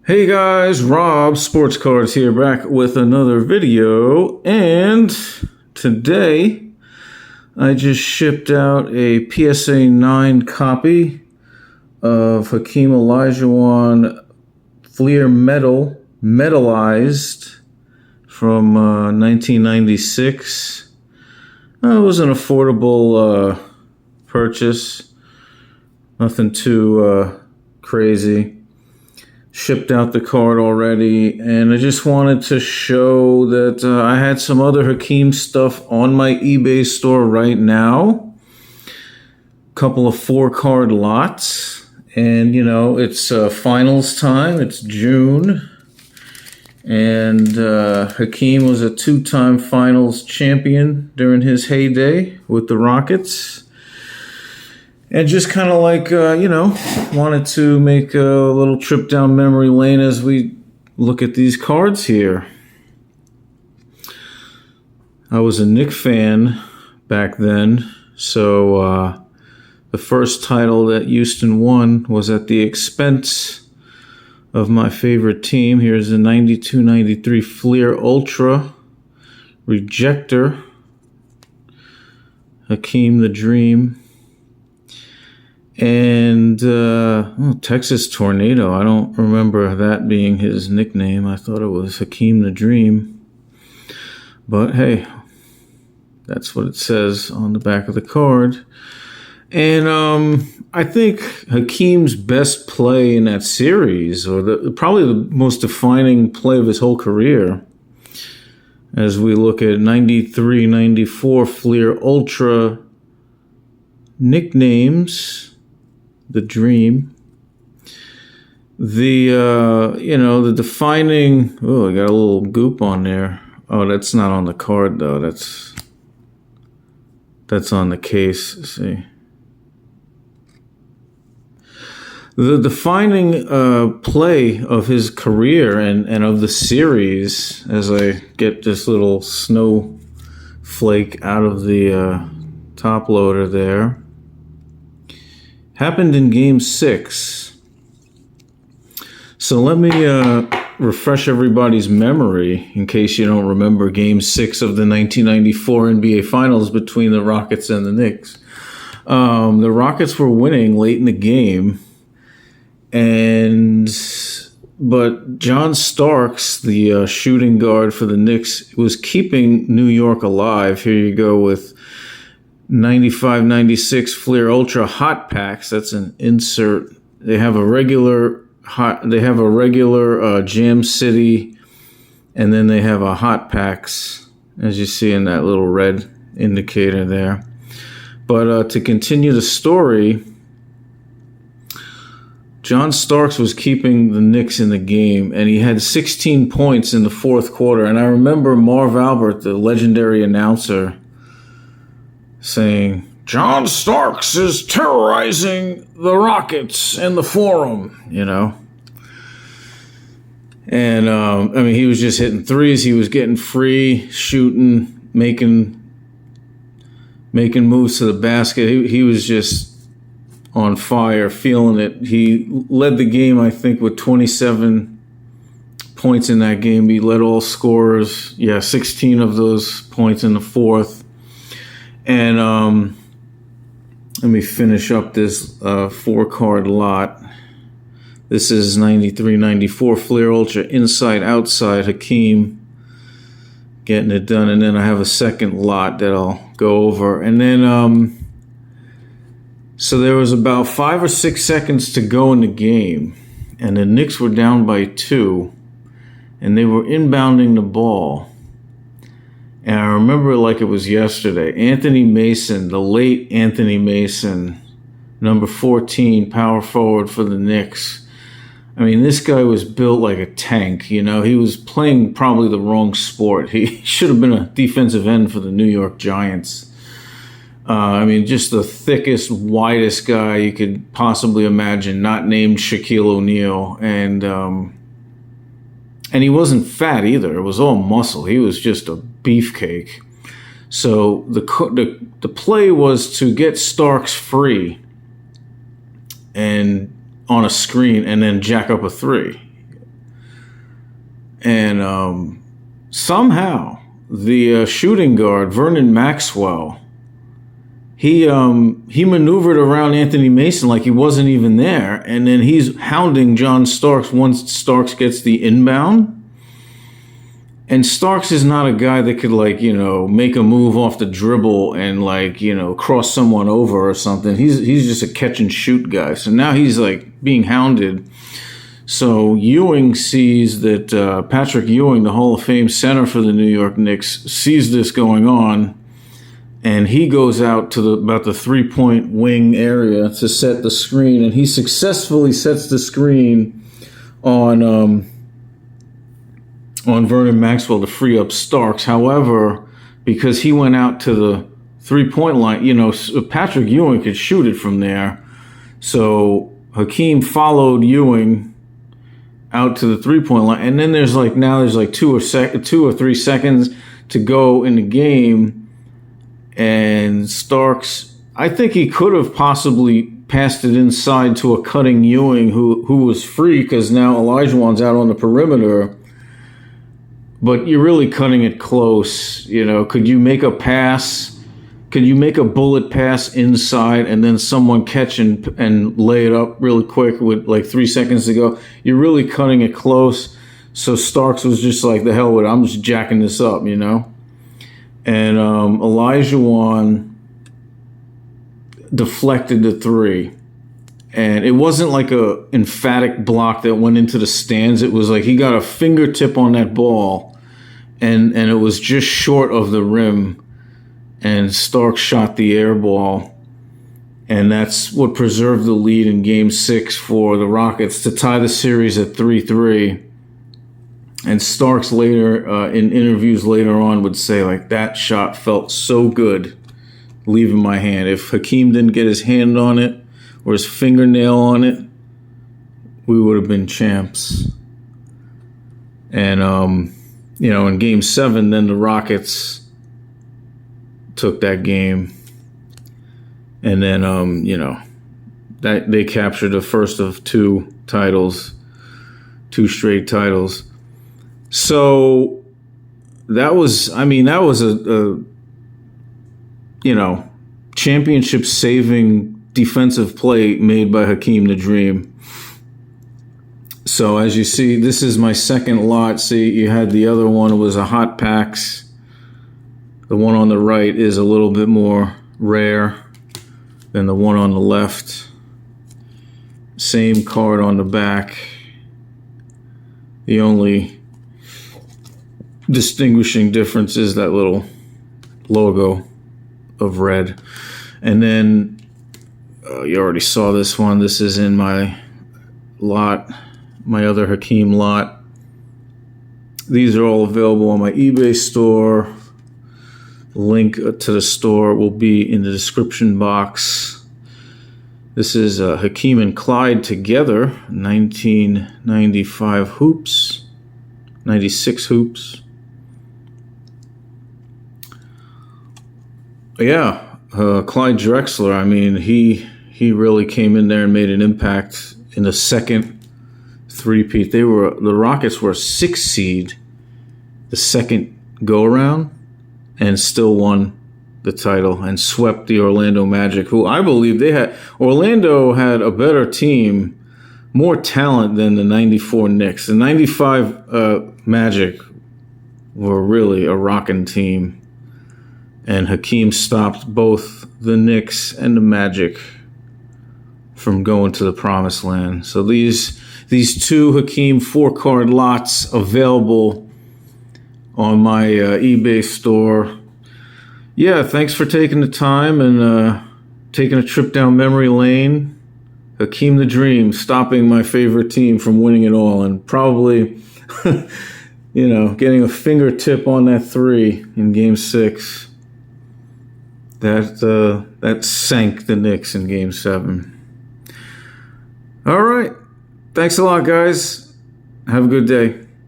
Hey guys, Rob Sports Cards here, back with another video, and today I just shipped out a PSA 9 copy of Hakeem Olajuwon Fleer metalized from 1996. It was an affordable purchase, nothing too crazy. Shipped out the card already, and I just wanted to show that I had some other Hakeem stuff on my eBay store right now. Couple of 4-card lots, and you know, it's finals time. It's June, and Hakeem was a 2-time finals champion during his heyday with the Rockets. And just kind of like, wanted to make a little trip down memory lane as we look at these cards here. I was a Knicks fan back then, so the first title that Houston won was at the expense of my favorite team. Here's the 92-93 Fleer Ultra Rejector. Hakeem the Dream. And Texas Tornado, I don't remember that being his nickname. I thought it was Hakeem the Dream. But hey, that's what it says on the back of the card. And I think Hakeem's best play in that series, or probably the most defining play of his whole career, as we look at 93-94 Fleer Ultra nicknames. The Dream. The defining, oh, I got a little goop on there. Oh, that's not on the card though. That's on the case. Let's see. The defining play of his career and of the series, as I get this little snowflake out of the top loader there, happened in Game 6. So let me refresh everybody's memory in case you don't remember Game 6 of the 1994 NBA Finals between the Rockets and the Knicks. The Rockets were winning late in the game, but John Starks, the shooting guard for the Knicks, was keeping New York alive. Here you go with 95-96 Fleer Ultra Hot Packs. That's an insert. They have a regular Jam City, and then they have a Hot Packs, as you see in that little red indicator there. But to continue the story, John Starks was keeping the Knicks in the game, and he had 16 points in the fourth quarter. And I remember Marv Albert, the legendary announcer, saying, John Starks is terrorizing the Rockets in the Forum, And, he was just hitting threes. He was getting free, shooting, making moves to the basket. He was just on fire, feeling it. He led the game, I think, with 27 points in that game. He led all scorers. 16 of those points in the fourth. And let me finish up this 4-card lot. This is 93-94 Fleer Ultra inside outside Hakeem getting it done, and then I have a second lot that I'll go over. And then so there was about 5 or 6 seconds to go in the game, and the Knicks were down by 2, and they were inbounding the ball. And I remember it like it was yesterday. Anthony Mason, the late Anthony Mason, number 14, power forward for the Knicks. This guy was built like a tank, He was playing probably the wrong sport. He should have been a defensive end for the New York Giants. Just the thickest, widest guy you could possibly imagine, not named Shaquille O'Neal. And he wasn't fat either. It was all muscle. He was just a beefcake. So the play was to get Starks free and on a screen and then jack up a three. And somehow the shooting guard, Vernon Maxwell, he maneuvered around Anthony Mason like he wasn't even there. And then he's hounding John Starks once Starks gets the inbound. And Starks is not a guy that could, like, make a move off the dribble and, like, cross someone over or something. He's just a catch and shoot guy. So now he's, like, being hounded. So Ewing sees that Patrick Ewing, the Hall of Fame center for the New York Knicks, sees this going on. And he goes out to about the 3-point wing area to set the screen. And he successfully sets the screen on Vernon Maxwell to free up Starks. However, because he went out to the 3-point line, Patrick Ewing could shoot it from there. So Hakeem followed Ewing out to the 3-point line. And then there's 2 or 3 seconds to go in the game. And Starks, I think he could have possibly passed it inside to a cutting Ewing who was free because now Olajuwon's out on the perimeter. But you're really cutting it close. Could you make a pass? Could you make a bullet pass inside and then someone catch and lay it up really quick with like 3 seconds to go? You're really cutting it close. So Starks was just like, the hell with it. I'm just jacking this up, And Olajuwon deflected the 3. And it wasn't like a emphatic block that went into the stands. It was like he got a fingertip on that ball, and it was just short of the rim. And Starks shot the air ball. And that's what preserved the lead in Game 6 for the Rockets to tie the series at 3-3. And Starks later, in interviews later on, would say, like, that shot felt so good leaving my hand. If Hakeem didn't get his hand on it or his fingernail on it, we would have been champs. And, in Game 7, then the Rockets took that game. And then, that they captured the first of 2 straight titles. So that was a championship saving defensive play made by Hakeem the Dream. So as you see, this is my second lot. See, you had the other one was a Hot Packs. The one on the right is a little bit more rare than the one on the left. Same card on the back. The only distinguishing difference is that little logo of red. And then you already saw this one. This is in my lot, my other Hakeem lot. These are all available on my eBay store. The link to the store will be in the description box. This is Hakeem and Clyde together, 1995 hoops, 96 hoops. Yeah, Clyde Drexler, he really came in there and made an impact in the second three-peat. The Rockets were a 6 seed the second go-around and still won the title and swept the Orlando Magic, who I believe Orlando had a better team, more talent than the 94 Knicks. The 95 Magic were really a rocking team. And Hakeem stopped both the Knicks and the Magic from going to the promised land. So these 2 Hakeem 4-card lots available on my eBay store. Yeah, thanks for taking the time and taking a trip down memory lane. Hakeem the Dream stopping my favorite team from winning it all and probably, getting a fingertip on that 3 in Game 6. That sank the Knicks in Game 7. All right. Thanks a lot, guys. Have a good day.